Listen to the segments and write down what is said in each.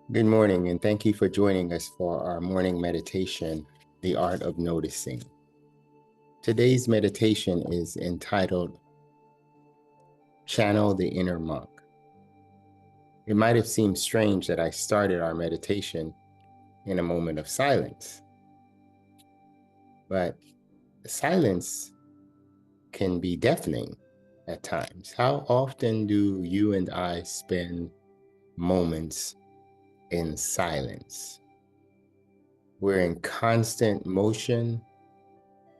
Good morning, and thank you for joining us for our morning meditation, The Art of Noticing. Today's meditation is entitled Channel the Inner Monk. It might have seemed strange that I started our meditation in a moment of silence, but silence can be deafening at times. How often do you and I spend moments in silence? We're in constant motion,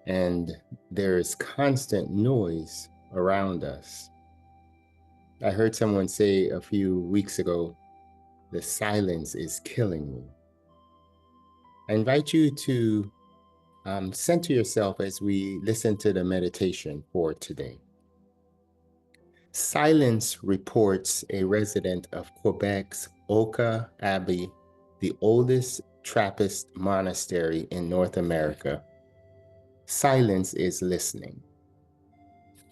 and there is constant noise around us. I heard someone say a few weeks ago, the silence is killing me. I invite you to center yourself as we listen to the meditation for today. Silence reports a resident of Quebec's Oka Abbey, the oldest Trappist monastery in North America. Silence is listening.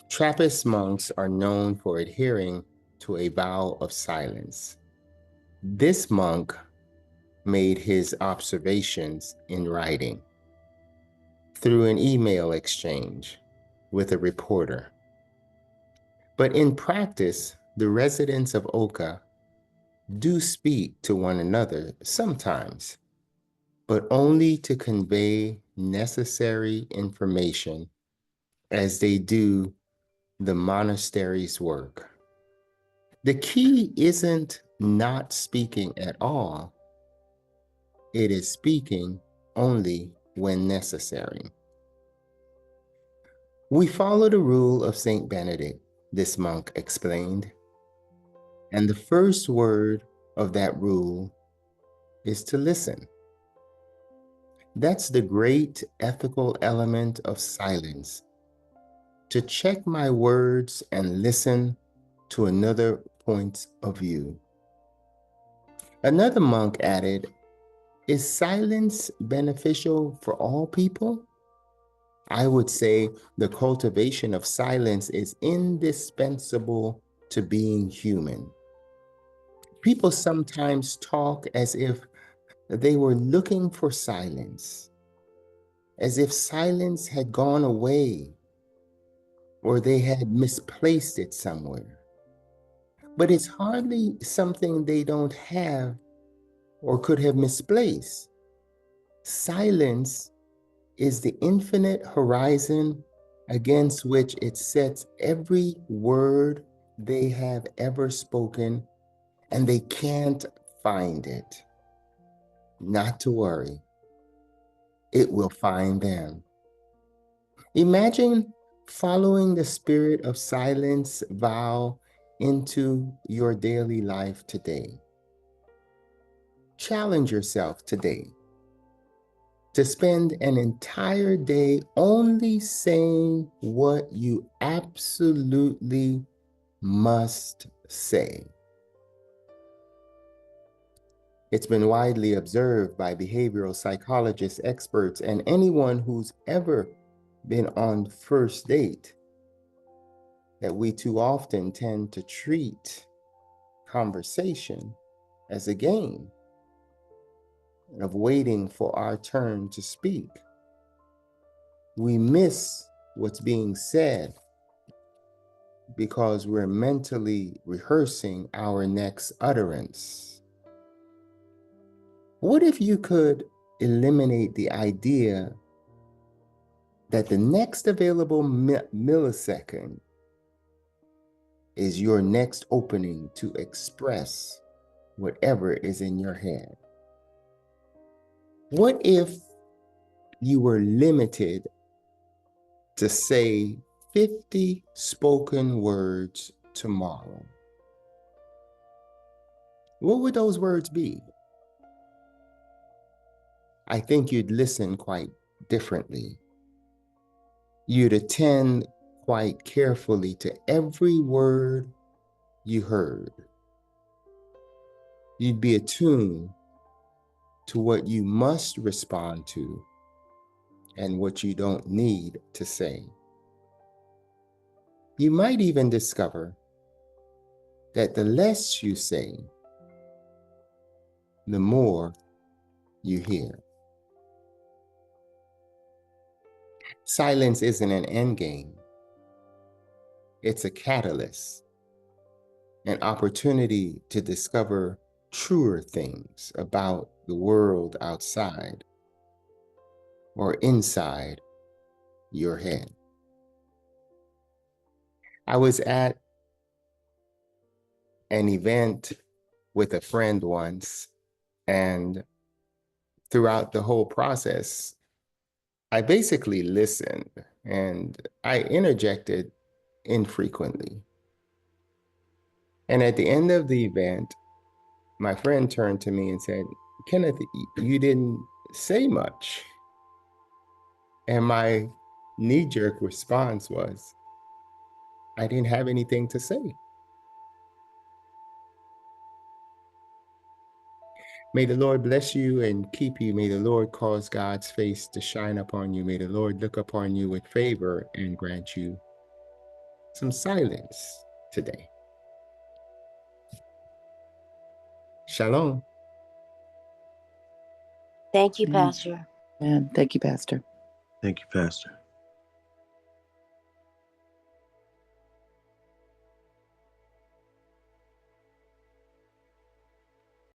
Trappist monks are known for adhering to a vow of silence. This monk made his observations in writing through an email exchange with a reporter. But in practice, the residents of Oka do speak to one another sometimes, but only to convey necessary information as they do the monastery's work. The key isn't not speaking at all, it is speaking only when necessary. We follow the rule of Saint Benedict, this monk explained, and the first word of that rule is to listen. That's the great ethical element of silence, to check my words and listen to another point of view. Another monk added, is silence beneficial for all people? I would say the cultivation of silence is indispensable to being human. People sometimes talk as if they were looking for silence, as if silence had gone away or they had misplaced it somewhere. But it's hardly something they don't have or could have misplaced. Silence is the infinite horizon against which it sets every word they have ever spoken, and they can't find it. Not to worry, it will find them. Imagine following the spirit of silence vow into your daily life today. Challenge yourself today to spend an entire day only saying what you absolutely must say. It's been widely observed by behavioral psychologists, experts, and anyone who's ever been on first date that we too often tend to treat conversation as a game of waiting for our turn to speak. We miss what's being said because we're mentally rehearsing our next utterance. What if you could eliminate the idea that the next available millisecond is your next opening to express whatever is in your head? What if you were limited to say 50 spoken words tomorrow? What would those words be? I think you'd listen quite differently. You'd attend quite carefully to every word you heard. You'd be attuned to what you must respond to and what you don't need to say. You might even discover that the less you say, the more you hear. Silence isn't an end game. It's a catalyst, an opportunity to discover truer things about the world outside or inside your head. I was at an event with a friend once, and throughout the whole process, I basically listened and I interjected infrequently. And at the end of the event, my friend turned to me and said, "Kenneth, you didn't say much." And my knee-jerk response was, I didn't have anything to say. May the Lord bless you and keep you. May the Lord cause God's face to shine upon you. May the Lord look upon you with favor and grant you some silence today. Shalom. Thank you, Pastor. And thank you, Pastor. Thank you, Pastor.